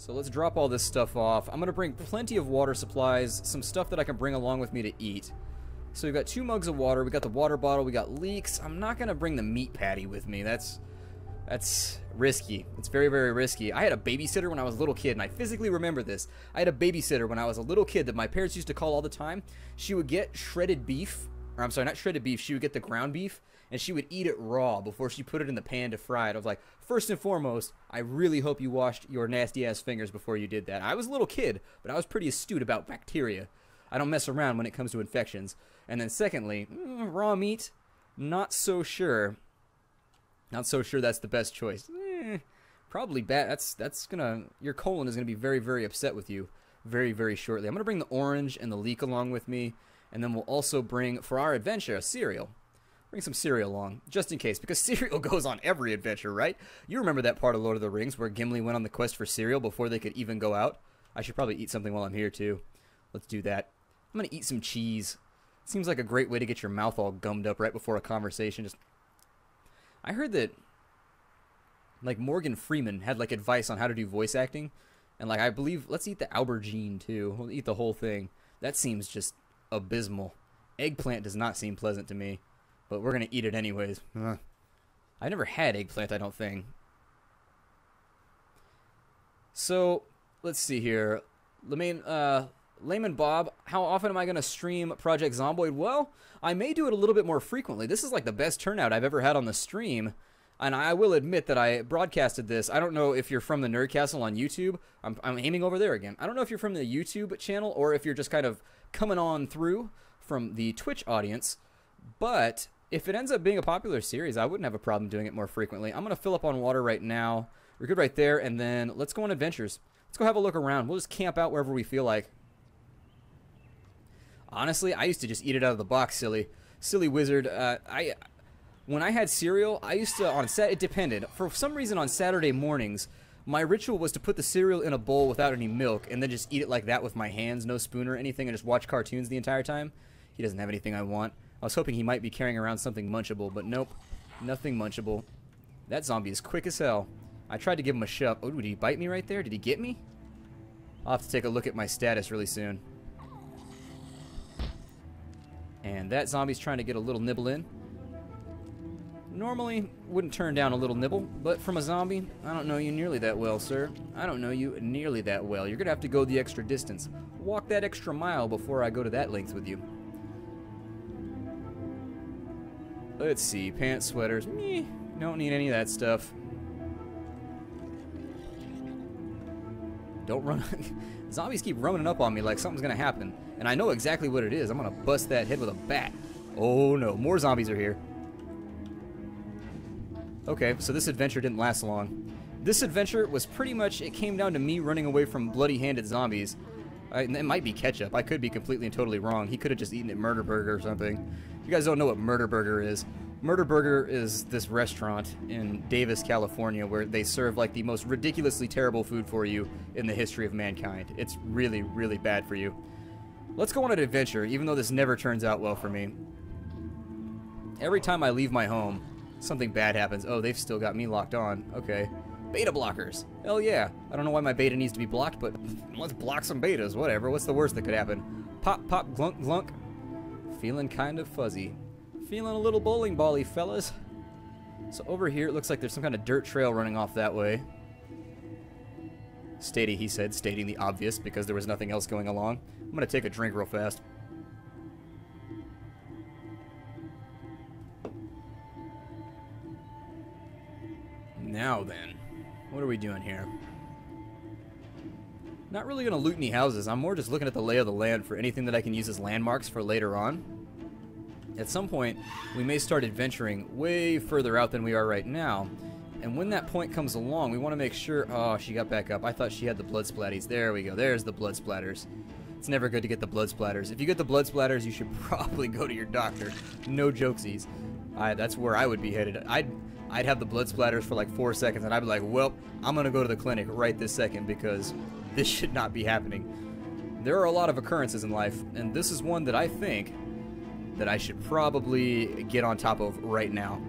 So let's drop all this stuff off. I'm going to bring plenty of water supplies, some stuff that I can bring along with me to eat. So we've got 2 mugs of water, we got the water bottle, we got leeks. I'm not going to bring the meat patty with me. That's risky. It's very, very risky. I had a babysitter when I was a little kid, and I physically remember this. I had a babysitter when I was a little kid that my parents used to call all the time. She would get shredded beef, or I'm sorry, not shredded beef, she would get the ground beef, and she would eat it raw before she put it in the pan to fry it. I was like, first and foremost, I really hope you washed your nasty-ass fingers before you did that. I was a little kid, but I was pretty astute about bacteria. I don't mess around when it comes to infections. And then secondly, raw meat, not so sure. Not so sure that's the best choice. Probably bad. That's gonna, your colon is gonna be very, very upset with you very, very shortly. I'm gonna bring the orange and the leek along with me, and then we'll also bring, for our adventure, a cereal. Bring some cereal along, just in case, because cereal goes on every adventure, right? You remember that part of Lord of the Rings where Gimli went on the quest for cereal before they could even go out? I should probably eat something while I'm here, too. Let's do that. I'm gonna eat some cheese. Seems like a great way to get your mouth all gummed up right before a conversation. I heard that, like, Morgan Freeman had, like, advice on how to do voice acting. And, like, I believe, let's eat the aubergine, too. We'll eat the whole thing. That seems just abysmal. Eggplant does not seem pleasant to me. But we're going to eat it anyways. I never had eggplant, I don't think. So, let's see here. Layman Bob, how often am I going to stream Project Zomboid? Well, I may do it a little bit more frequently. This is like the best turnout I've ever had on the stream. And I will admit that I broadcasted this. I don't know if you're from the Nerd Castle on YouTube. I'm aiming over there again. I don't know if you're from the YouTube channel or if you're just kind of coming on through from the Twitch audience. But if it ends up being a popular series, I wouldn't have a problem doing it more frequently. I'm going to fill up on water right now. We're good right there. And then let's go on adventures. Let's go have a look around. We'll just camp out wherever we feel like. Honestly, I used to just eat it out of the box, silly wizard. When I had cereal, I used to, it depended. For some reason on Saturday mornings, my ritual was to put the cereal in a bowl without any milk and then just eat it like that with my hands, no spoon or anything, and just watch cartoons the entire time. He doesn't have anything I want. I was hoping he might be carrying around something munchable, but nope, nothing munchable. That zombie is quick as hell. I tried to give him a shove. Oh, did he bite me right there? Did he get me? I'll have to take a look at my status really soon. And that zombie's trying to get a little nibble in. Normally, wouldn't turn down a little nibble, but from a zombie, I don't know you nearly that well, sir. I don't know you nearly that well. You're gonna have to go the extra distance. Walk that extra mile before I go to that length with you. Let's see, pants, sweaters, meh, don't need any of that stuff. Don't run. Zombies keep running up on me like something's gonna happen. And I know exactly what it is. I'm gonna bust that head with a bat. Oh no, more zombies are here. Okay, so this adventure didn't last long. This adventure was pretty much, it came down to me running away from bloody-handed zombies. It might be ketchup. I could be completely and totally wrong. He could have just eaten at Murder Burger or something. You guys don't know what Murder Burger is. Murder Burger is this restaurant in Davis, California, where they serve like the most ridiculously terrible food for you in the history of mankind. It's really, really bad for you. Let's go on an adventure, even though this never turns out well for me. Every time I leave my home, something bad happens. Oh, they've still got me locked on. Okay. Beta blockers. Hell yeah. I don't know why my beta needs to be blocked, but let's block some betas. Whatever. What's the worst that could happen? Pop, pop, glunk, glunk. Feeling kind of fuzzy. Feeling a little bowling bally, fellas. So over here, it looks like there's some kind of dirt trail running off that way. Steady, he said, stating the obvious because there was nothing else going along. I'm going to take a drink real fast. Now then, what are we doing here? Not really going to loot any houses. I'm more just looking at the lay of the land for anything that I can use as landmarks for later on. At some point, we may start adventuring way further out than we are right now. And when that point comes along, we want to make sure... Oh, she got back up. I thought she had the blood splatties. There we go. There's the blood splatters. It's never good to get the blood splatters. If you get the blood splatters, you should probably go to your doctor. No jokesies. That's where I would be headed. I'd have the blood splatters for like 4 seconds, and I'd be like, well, I'm going to go to the clinic right this second because this should not be happening. There are a lot of occurrences in life, and this is one that I think that I should probably get on top of right now.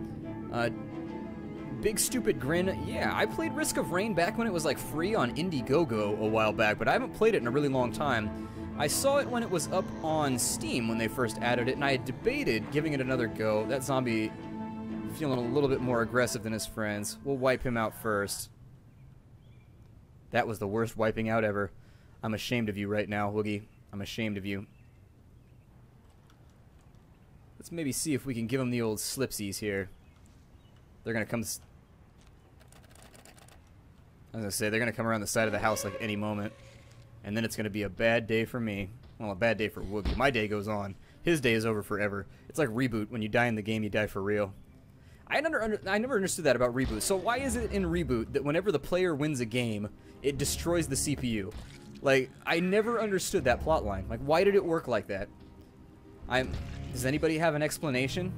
Big Stupid Grin. Yeah, I played Risk of Rain back when it was like free on Indiegogo a while back, but I haven't played it in a really long time. I saw it when it was up on Steam when they first added it, and I had debated giving it another go. That zombie feeling a little bit more aggressive than his friends. We'll wipe him out first. That was the worst wiping out ever. I'm ashamed of you right now, Woogie. I'm ashamed of you. Let's maybe see if we can give him the old slipsies here. They're gonna come... I was gonna say, they're gonna come around the side of the house like any moment. And then it's gonna be a bad day for me. Well, a bad day for Woogie. My day goes on. His day is over forever. It's like Reboot. When you die in the game, you die for real. I never understood that about Reboot. So why is it in Reboot that whenever the player wins a game, it destroys the CPU? Like, I never understood that plot line. Like, why did it work like that? Does anybody have an explanation?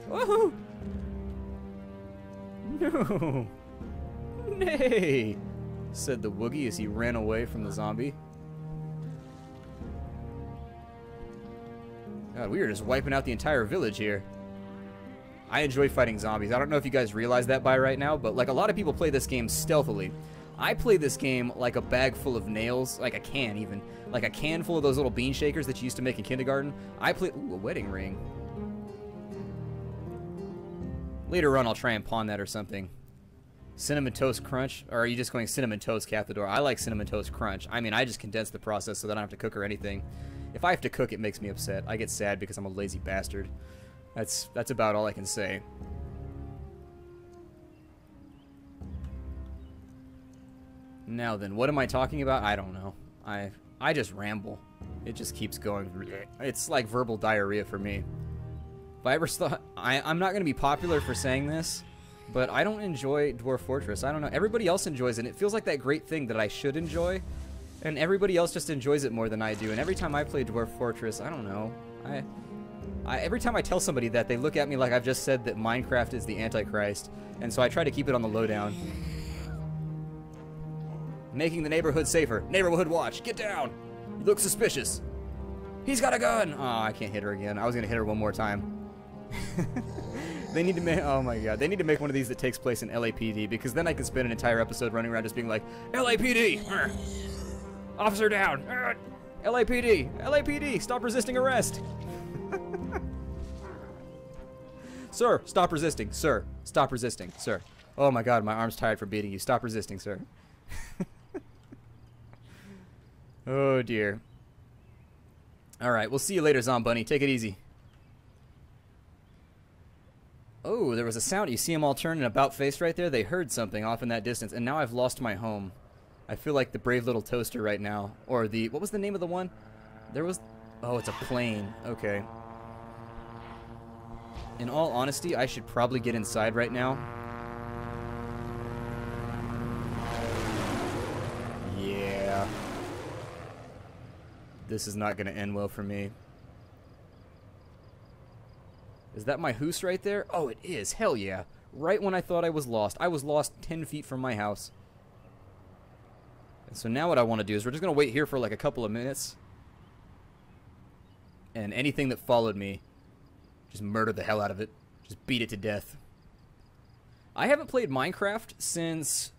Woohoo! No! Nay! Said the Woogie as he ran away from the zombie. God, we are just wiping out the entire village here. I enjoy fighting zombies. I don't know if you guys realize that by right now, but like a lot of people play this game stealthily. I play this game like a bag full of nails, like a can even. Like a can full of those little bean shakers that you used to make in kindergarten. I play... Ooh, a wedding ring. Later on, I'll try and pawn that or something. Cinnamon Toast Crunch? Or are you just going Cinnamon Toast Cathedor? I like Cinnamon Toast Crunch. I mean, I just condense the process so that I don't have to cook or anything. If I have to cook, it makes me upset. I get sad because I'm a lazy bastard. That's about all I can say. Now then, what am I talking about? I don't know. I just ramble. It just keeps going. It's like verbal diarrhea for me. If I ever thought... I'm not going to be popular for saying this, but I don't enjoy Dwarf Fortress. I don't know. Everybody else enjoys it. It feels like that great thing that I should enjoy, and everybody else just enjoys it more than I do. And every time I play Dwarf Fortress, I don't know. Every time I tell somebody that, they look at me like I've just said that Minecraft is the Antichrist, and so I try to keep it on the lowdown. Making the neighborhood safer. Neighborhood watch. Get down. You look suspicious. He's got a gun. Oh, I can't hit her again. I was gonna hit her one more time. They need to make... Oh my god. They need to make one of these that takes place in LAPD, because then I can spend an entire episode running around just being like, LAPD! Officer down! LAPD! LAPD! Stop resisting arrest! Sir, stop resisting. Sir, stop resisting. Sir. Oh my god, my arm's tired from beating you. Stop resisting, sir. Oh dear. Alright, we'll see you later, Zombunny. Take it easy. Oh, there was a sound. You see them all turn and about face right there? They heard something off in that distance, and now I've lost my home. I feel like the brave little toaster right now. Or the... What was the name of the one? There was... Oh, it's a plane. Okay. In all honesty, I should probably get inside right now. Yeah. This is not going to end well for me. Is that my hoose right there? Oh, it is. Hell yeah. Right when I thought I was lost. I was lost 10 feet from my house. And so now what I want to do is we're just going to wait here for like a couple of minutes. And anything that followed me, just murder the hell out of it. Just beat it to death. I haven't played Minecraft since...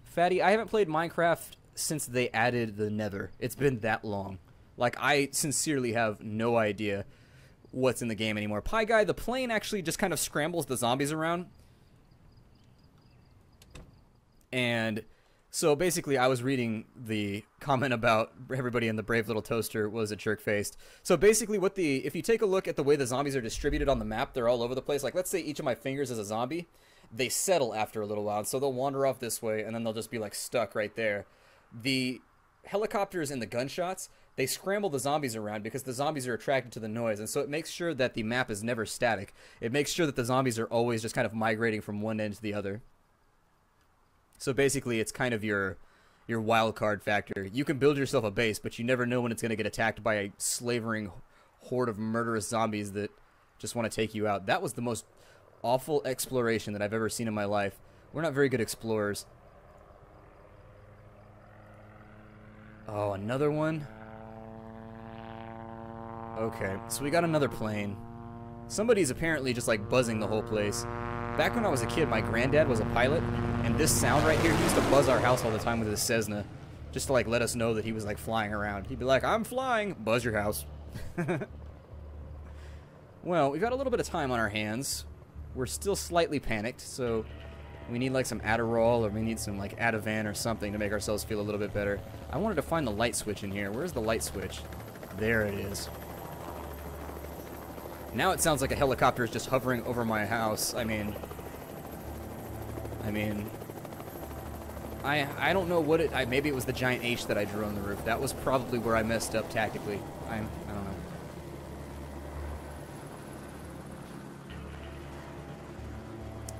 Fatty, I haven't played Minecraft since they added the Nether. It's been that long. Like, I sincerely have no idea what's in the game anymore. Pie Guy, the plane actually just kind of scrambles the zombies around. And so basically I was reading the comment about everybody in the brave little toaster was a jerk-faced. So basically if you take a look at the way the zombies are distributed on the map, they're all over the place. Like, let's say each of my fingers is a zombie. They settle after a little while, so they'll wander off this way, and then they'll just be like stuck right there. The helicopters and the gunshots, they scramble the zombies around because the zombies are attracted to the noise, and so it makes sure that the map is never static. It makes sure that the zombies are always just kind of migrating from one end to the other. So basically, it's kind of your wild card factor. You can build yourself a base, but you never know when it's going to get attacked by a slavering horde of murderous zombies that just want to take you out. That was the most awful exploration that I've ever seen in my life. We're not very good explorers. Oh, another one? Okay, so we got another plane. Somebody's apparently just like buzzing the whole place. Back when I was a kid, my granddad was a pilot, and this sound right here, he used to buzz our house all the time with his Cessna, just to like let us know that he was like flying around. He'd be like, "I'm flying," buzz your house. Well, we've got a little bit of time on our hands. We're still slightly panicked, so we need like some Adderall, or we need some like Ativan or something to make ourselves feel a little bit better. I wanted to find the light switch in here. Where's the light switch? There it is. Now it sounds like a helicopter is just hovering over my house. I don't know what it... maybe it was the giant H that I drew on the roof. That was probably where I messed up tactically. I don't know.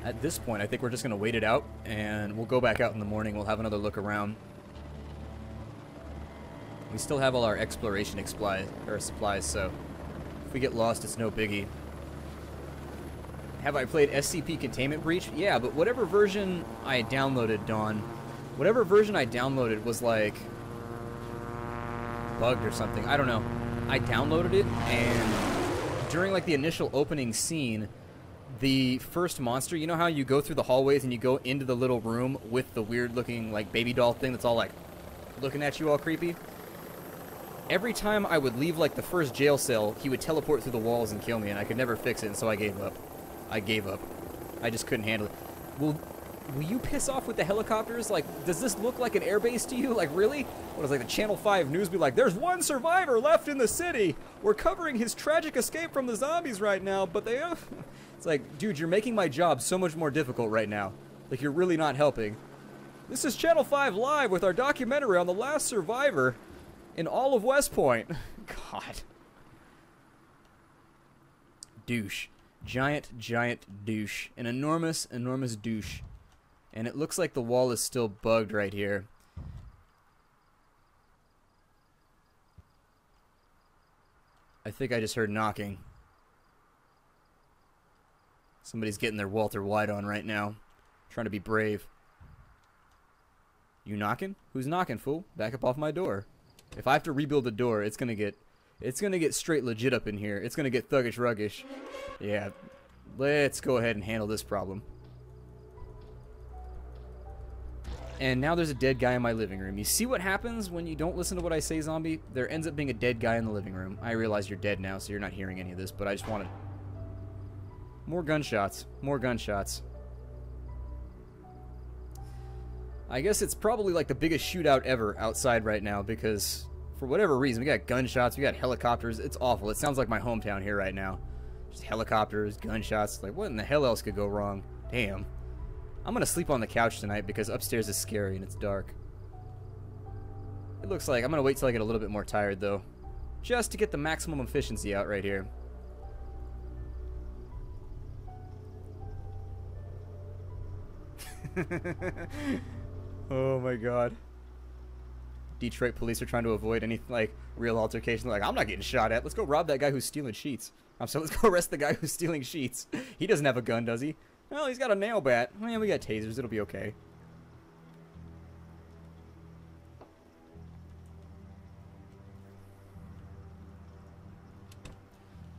At this point, I think we're just going to wait it out, and we'll go back out in the morning. We'll have another look around. We still have all our exploration supplies, so if we get lost, it's no biggie. Have I played SCP Containment Breach? Yeah, but whatever version I downloaded, Dawn, whatever version I downloaded was like bugged or something. I don't know. I downloaded it, and during like the initial opening scene, the first monster, you know how you go through the hallways and you go into the little room with the weird looking like baby doll thing that's all like looking at you all creepy? Every time I would leave like the first jail cell, he would teleport through the walls and kill me, and I could never fix it, and so I gave up. I just couldn't handle it. Will you piss off with the helicopters? Like, does this look like an airbase to you? Like, really? What is like the Channel 5 news be like, "There's one survivor left in the city. We're covering his tragic escape from the zombies right now, but they..." It's like, dude, you're making my job so much more difficult right now. Like, you're really not helping. This is Channel 5 Live with our documentary on the last survivor in all of West Point. God. Douche. Giant douche. An enormous douche. And it looks like the wall is still bugged right here. I think I just heard knocking. Somebody's getting their Walter White on right now. Trying to be brave. You knocking? Who's knocking, fool? Back up off my door. If I have to rebuild the door, it's gonna get straight legit up in here. It's gonna get thuggish ruggish. Yeah. Let's go ahead and handle this problem. And now there's a dead guy in my living room. You see what happens when you don't listen to what I say, zombie? There ends up being a dead guy in the living room. I realize you're dead now, so you're not hearing any of this, but I just wanted... More gunshots. More gunshots. I guess it's probably like the biggest shootout ever outside right now, because for whatever reason, we got gunshots, we got helicopters. It's awful. It sounds like my hometown here right now. Just helicopters, gunshots. Like, what in the hell else could go wrong? Damn. I'm gonna sleep on the couch tonight because upstairs is scary and it's dark. It looks like I'm gonna wait till I get a little bit more tired, though, just to get the maximum efficiency out right here. Oh my god. Detroit police are trying to avoid any like real altercation. They're like, I'm not getting shot at. Let's go rob that guy who's stealing sheets. Let's go arrest the guy who's stealing sheets. He doesn't have a gun, does he? Well, he's got a nail bat. Man, we got tasers. It'll be okay.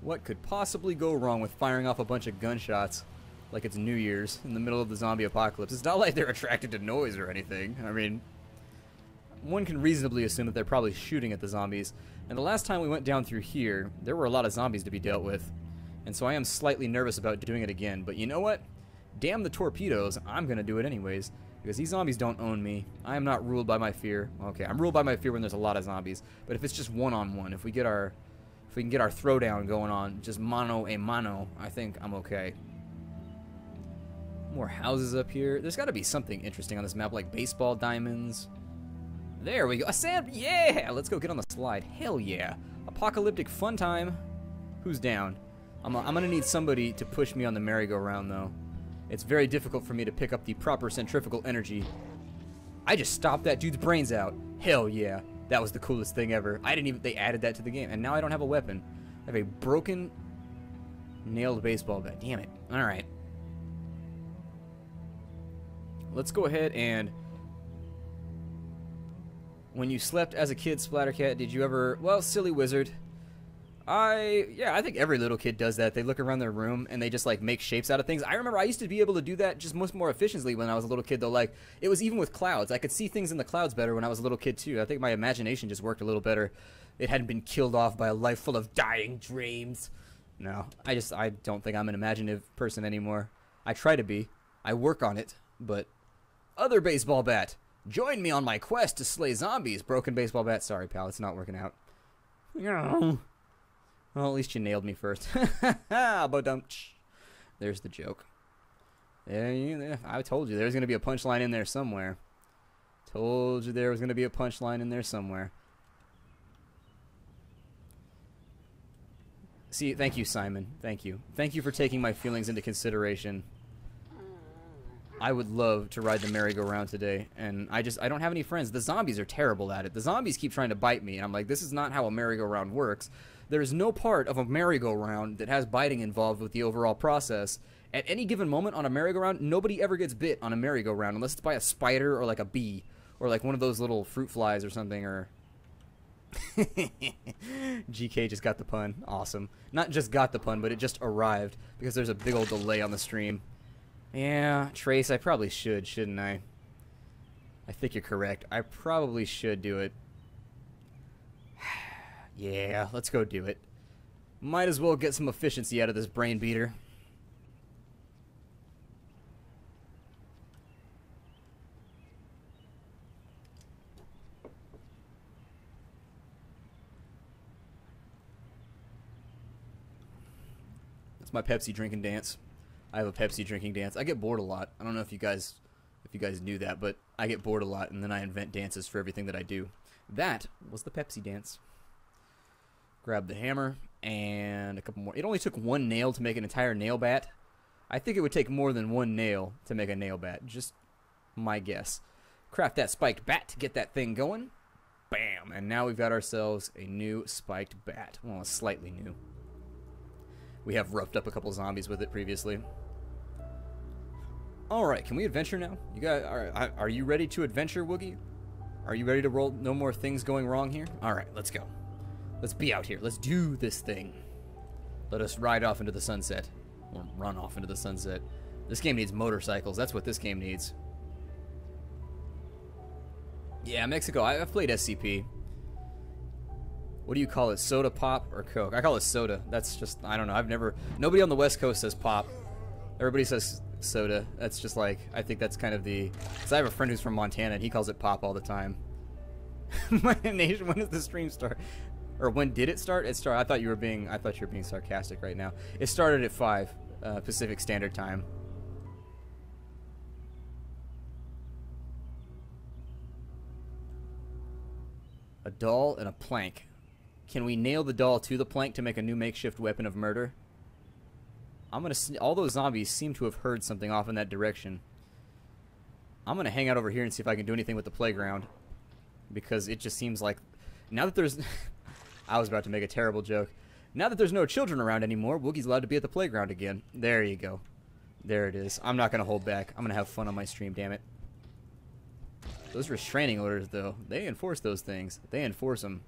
What could possibly go wrong with firing off a bunch of gunshots like it's New Year's in the middle of the zombie apocalypse? It's not like they're attracted to noise or anything. I mean, one can reasonably assume that they're probably shooting at the zombies. And the last time we went down through here, there were a lot of zombies to be dealt with. And so I am slightly nervous about doing it again. But you know what? Damn the torpedoes. I'm going to do it anyways. Because these zombies don't own me. I am not ruled by my fear. Okay, I'm ruled by my fear when there's a lot of zombies. But if it's just one-on-one, if we can get our throwdown going on, just mano a mano, I think I'm okay. More houses up here. There's got to be something interesting on this map, like baseball diamonds. There we go. A sand. Yeah! Let's go get on the slide. Hell yeah. Apocalyptic fun time. Who's down? I'm going to need somebody to push me on the merry-go-round, though. It's very difficult for me to pick up the proper centrifugal energy. I just stopped that dude's brains out. Hell yeah. That was the coolest thing ever. They added that to the game, and now I don't have a weapon. I have a broken, nailed baseball bat. Damn it. Alright. Let's go ahead and... When you slept as a kid, Splattercat, did you ever... Well, silly wizard. Yeah, I think every little kid does that. They look around their room and they just like make shapes out of things. I remember I used to be able to do that just much more efficiently when I was a little kid though. Like it was even with clouds. I could see things in the clouds better when I was a little kid too. I think my imagination just worked a little better. It hadn't been killed off by a life full of dying dreams. No, I don't think I'm an imaginative person anymore. I try to be. I work on it, but other baseball bat. Join me on my quest to slay zombies. Broken baseball bat. Sorry, pal, it's not working out. Well, at least you nailed me first. There's the joke. I told you there was going to be a punchline in there somewhere. Told you there was going to be a punchline in there somewhere. See, thank you, Simon. Thank you. Thank you for taking my feelings into consideration. I would love to ride the merry-go-round today, and I don't have any friends. The zombies are terrible at it. The zombies keep trying to bite me, and I'm like, this is not how a merry-go-round works. There's no part of a merry-go-round that has biting involved with the overall process. At any given moment on a merry-go-round, nobody ever gets bit on a merry-go-round unless it's by a spider or like a bee or like one of those little fruit flies or something. Or GK just got the pun. Awesome. Not just got the pun, but it just arrived because there's a big old delay on the stream. Yeah, Trace, I probably should, shouldn't I? I think you're correct. I probably should do it. Yeah, let's go do it. Might as well get some efficiency out of this brain beater. That's my Pepsi drinking dance. I have a Pepsi drinking dance. I get bored a lot. I don't know if you guys knew that, but I get bored a lot, and then I invent dances for everything that I do. That was the Pepsi dance. Grab the hammer and a couple more. It only took one nail to make an entire nail bat. I think it would take more than one nail to make a nail bat. Just my guess. Craft that spiked bat to get that thing going. Bam! And now we've got ourselves a new spiked bat. Well, slightly new. We have roughed up a couple zombies with it previously. Alright, can we adventure now? You guys, are you ready to adventure, Woogie? Are you ready to roll? No more things going wrong here? Alright, let's go. Let's be out here. Let's do this thing. Let us ride off into the sunset. Or run off into the sunset. This game needs motorcycles. That's what this game needs. Yeah, Mexico. I've played SCP. What do you call it? Soda pop or Coke? I call it soda. That's just, I don't know. Nobody on the West Coast says pop. Everybody says soda. That's just like, I think that's kind of the, because I have a friend who's from Montana and he calls it pop all the time. My nation, when does the stream start? Or when did it start? It started, I thought you were being sarcastic right now. It started at 5 Pacific Standard Time. A doll and a plank. Can we nail the doll to the plank to make a new makeshift weapon of murder? All those zombies seem to have heard something off in that direction. I'm gonna hang out over here and see if I can do anything with the playground. Because it just seems like, now that there's, I was about to make a terrible joke. Now that there's no children around anymore, Woogie's allowed to be at the playground again. There you go. There it is. I'm not gonna hold back. I'm gonna have fun on my stream, damn it. Those restraining orders, though, they enforce those things. They enforce them.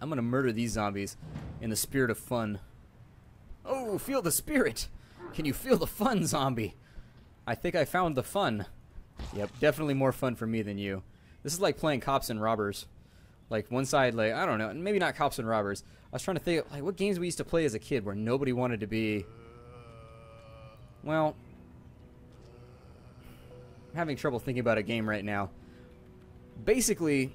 I'm gonna murder these zombies in the spirit of fun. Oh, feel the spirit! Can you feel the fun, zombie? I think I found the fun. Yep, definitely more fun for me than you. This is like playing cops and robbers. Like, one side, like, I don't know, maybe not cops and robbers. I was trying to think, like, what games we used to play as a kid where nobody wanted to be... Well... I'm having trouble thinking about a game right now. Basically...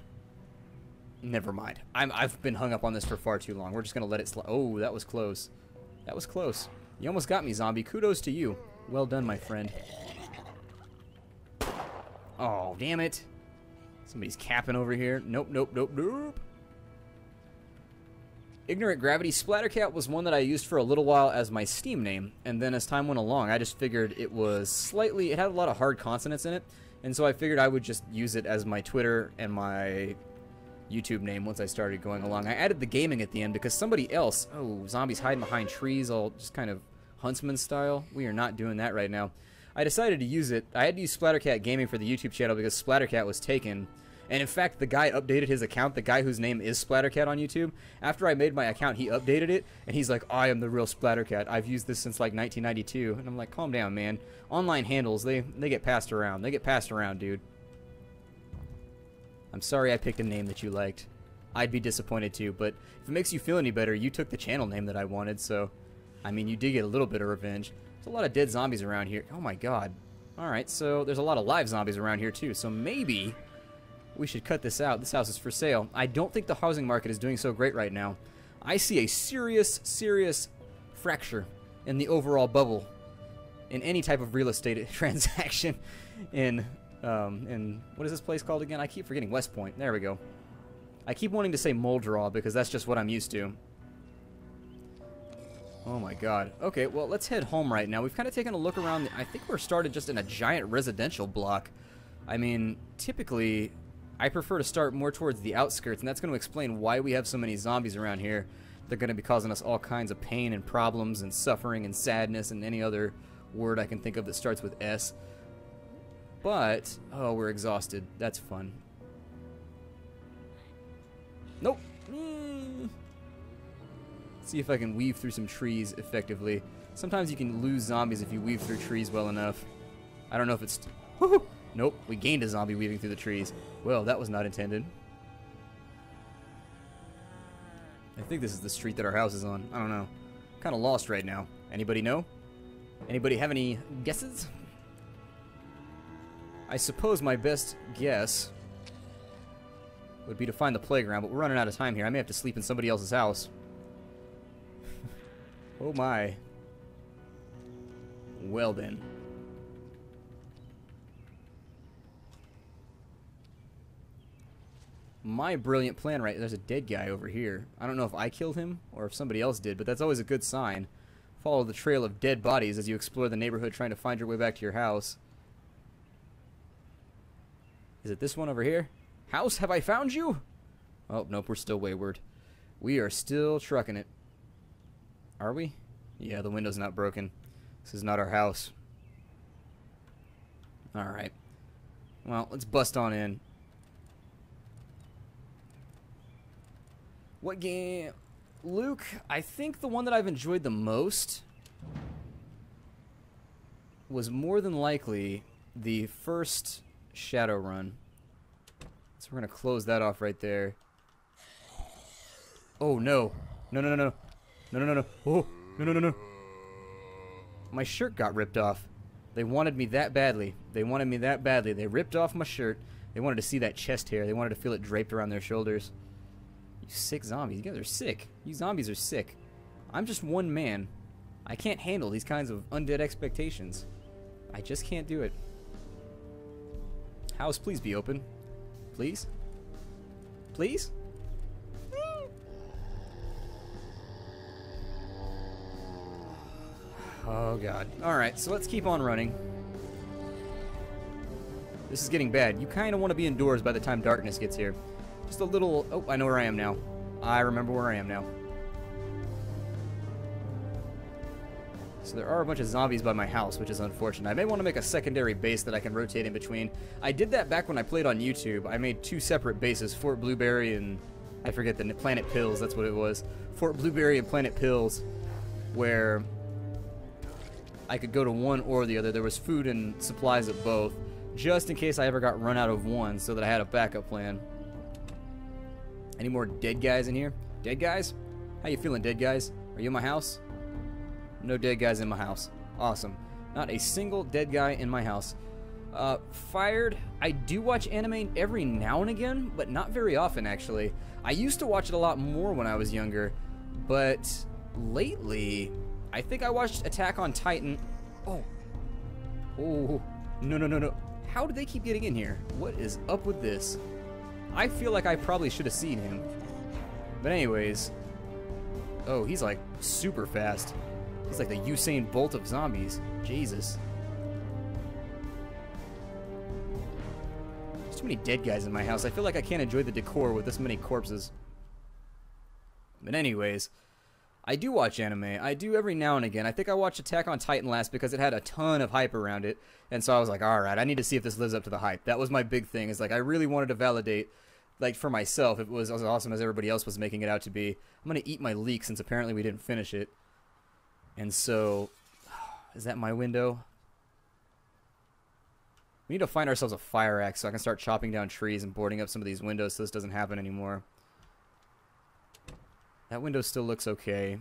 Never mind. I've been hung up on this for far too long. We're just going to let it slide. Oh, that was close. That was close. You almost got me, zombie. Kudos to you. Well done, my friend. Oh, damn it. Somebody's capping over here. Nope, nope, nope, nope. Ignorant Gravity Splattercat was one that I used for a little while as my Steam name. And then as time went along, I just figured it was slightly... It had a lot of hard consonants in it. And so I figured I would just use it as my Twitter and my... YouTube name once I started going along. I added the gaming at the end because somebody else, oh, zombies hiding behind trees, all just kind of huntsman style. We are not doing that right now. I decided to use it. I had to use Splattercat Gaming for the YouTube channel because Splattercat was taken, And in fact, the guy updated his account, the guy whose name is Splattercat on YouTube. After I made my account, he updated it, and he's like, I am the real Splattercat. I've used this since like 1992. And I'm like, calm down, man. Online handles, they get passed around. They get passed around, dude. I'm sorry I picked a name that you liked. I'd be disappointed too, but if it makes you feel any better, you took the channel name that I wanted, so... I mean, you did get a little bit of revenge. There's a lot of dead zombies around here. Oh my god. Alright, so there's a lot of live zombies around here too, so maybe we should cut this out. This house is for sale. I don't think the housing market is doing so great right now. I see a serious fracture in the overall bubble in any type of real estate transaction in what is this place called again? I keep forgetting. West Point. There we go. I keep wanting to say Moldraw because that's just what I'm used to. Oh my god. Okay, well, let's head home right now. We've kind of taken a look around. I think we're started just in a giant residential block. I mean, typically, I prefer to start more towards the outskirts, and that's going to explain why we have so many zombies around here. They're going to be causing us all kinds of pain and problems and suffering and sadness and any other word I can think of that starts with S. But, oh, we're exhausted. That's fun. Nope. See if I can weave through some trees effectively. Sometimes you can lose zombies if you weave through trees well enough. I don't know if it's... Woohoo! Nope, we gained a zombie weaving through the trees. Well, that was not intended. I think this is the street that our house is on. I don't know. Kind of lost right now. Anybody know? Anybody have any guesses? I suppose my best guess would be to find the playground, but we're running out of time here. I may have to sleep in somebody else's house. Oh my. Well then. My brilliant plan, right? There's a dead guy over here. I don't know if I killed him or if somebody else did, but that's always a good sign. Follow the trail of dead bodies as you explore the neighborhood trying to find your way back to your house. Is it this one over here? House, have I found you? Oh, nope, we're still wayward. We are still trucking it. Are we? Yeah, the window's not broken. This is not our house. Alright. Well, let's bust on in. What game? Luke, I think the one that I've enjoyed the most was more than likely the first Shadowrun. So we're going to close that off right there. Oh, no. No, no, no, no. No, no, no, no. Oh, no, no, no, no. My shirt got ripped off. They wanted me that badly. They wanted me that badly. They ripped off my shirt. They wanted to see that chest hair. They wanted to feel it draped around their shoulders. You sick zombies. You guys are sick. You zombies are sick. I'm just one man. I can't handle these kinds of undead expectations. I just can't do it. House, please be open. Please? Please? Oh god. Alright, so let's keep on running. This is getting bad. You kind of want to be indoors by the time darkness gets here. Just a little... Oh, I know where I am now. I remember where I am now. So there are a bunch of zombies by my house, which is unfortunate. I may want to make a secondary base that I can rotate in between. I did that back when I played on YouTube. I made two separate bases, Fort Blueberry and... I forget the... Planet Pills, that's what it was. Fort Blueberry and Planet Pills, where... I could go to one or the other. There was food and supplies at both, just in case I ever got run out of one, so that I had a backup plan. Any more dead guys in here? Dead guys? How you feeling, dead guys? Are you in my house? No dead guys in my house. Awesome. Not a single dead guy in my house. Fired. I do watch anime every now and again, but not very often, actually. I used to watch it a lot more when I was younger, but lately... I think I watched Attack on Titan. Oh. Oh. No, no, no, no. How did they keep getting in here? What is up with this? I feel like I probably should have seen him. But anyways. Oh, he's like super fast. He's like the Usain Bolt of zombies. Jesus. There's too many dead guys in my house. I feel like I can't enjoy the decor with this many corpses. But anyways. I do watch anime. I do every now and again. I think I watched Attack on Titan last because it had a ton of hype around it. And so I was like, alright, I need to see if this lives up to the hype. That was my big thing. Is like, I really wanted to validate, like, for myself, if it was as awesome as everybody else was making it out to be. I'm going to eat my leek since apparently we didn't finish it. And so, is that my window? We need to find ourselves a fire axe so I can start chopping down trees and boarding up some of these windows so this doesn't happen anymore. That window still looks okay.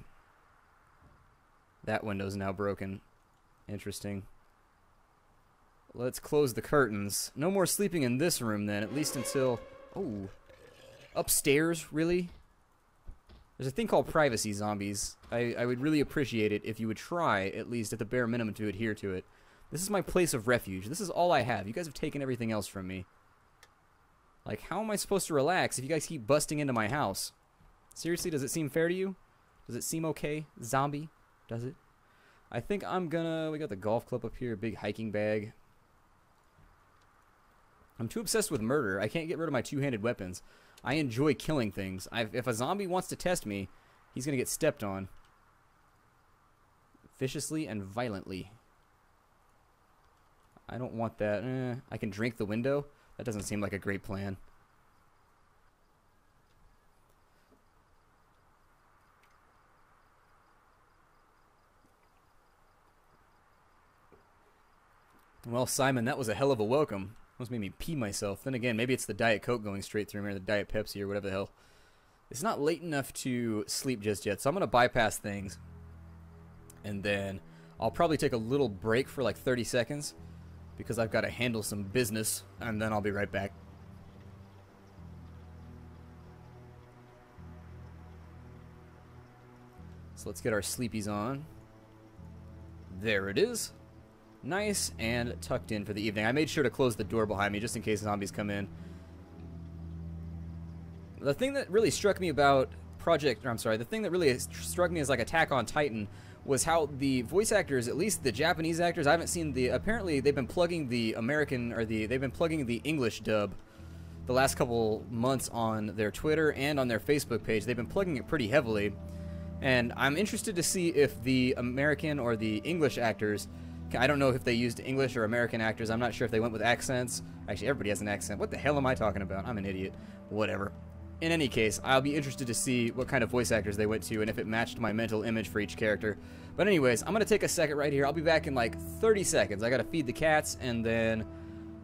That window's now broken. Interesting. Let's close the curtains. No more sleeping in this room then, at least until... Oh. Upstairs, really? There's a thing called privacy, zombies. I would really appreciate it if you would try, at least at the bare minimum, to adhere to it. This is my place of refuge. This is all I have. You guys have taken everything else from me. Like, how am I supposed to relax if you guys keep busting into my house? Seriously, does it seem fair to you? Does it seem okay? Zombie? Does it? I think I'm gonna... We got the golf club up here, big hiking bag. I'm too obsessed with murder. I can't get rid of my two-handed weapons. I enjoy killing things. If a zombie wants to test me, he's gonna get stepped on. Viciously and violently. I don't want that. I can drink the window? That doesn't seem like a great plan. Well, Simon, that was a hell of a welcome. Almost made me pee myself. Then again, maybe it's the Diet Coke going straight through me, or the Diet Pepsi, or whatever the hell. It's not late enough to sleep just yet, so I'm going to bypass things. And then I'll probably take a little break for like 30 seconds, because I've got to handle some business, and then I'll be right back. So let's get our Sleepies on. There it is. Nice and tucked in for the evening. I made sure to close the door behind me just in case zombies come in. The thing that really struck me about the thing that really struck me as like Attack on Titan was how the voice actors, at least the Japanese actors, I haven't seen the, apparently they've been plugging the American, or they've been plugging the English dub the last couple months on their Twitter and on their Facebook page. They've been plugging it pretty heavily. And I'm interested to see if the American or the English actors, I don't know if they used English or American actors. I'm not sure if they went with accents. Actually, everybody has an accent. What the hell am I talking about? I'm an idiot. Whatever. In any case, I'll be interested to see what kind of voice actors they went to and if it matched my mental image for each character. But anyways, I'm going to take a second right here. I'll be back in like 30 seconds. I got to feed the cats, and then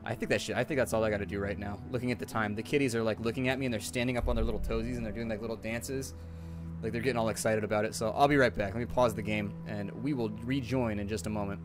I think that's all I got to do right now. Looking at the time. The kitties are like looking at me, and they're standing up on their little toesies, and they're doing like little dances. Like they're getting all excited about it. So I'll be right back. Let me pause the game, and we will rejoin in just a moment.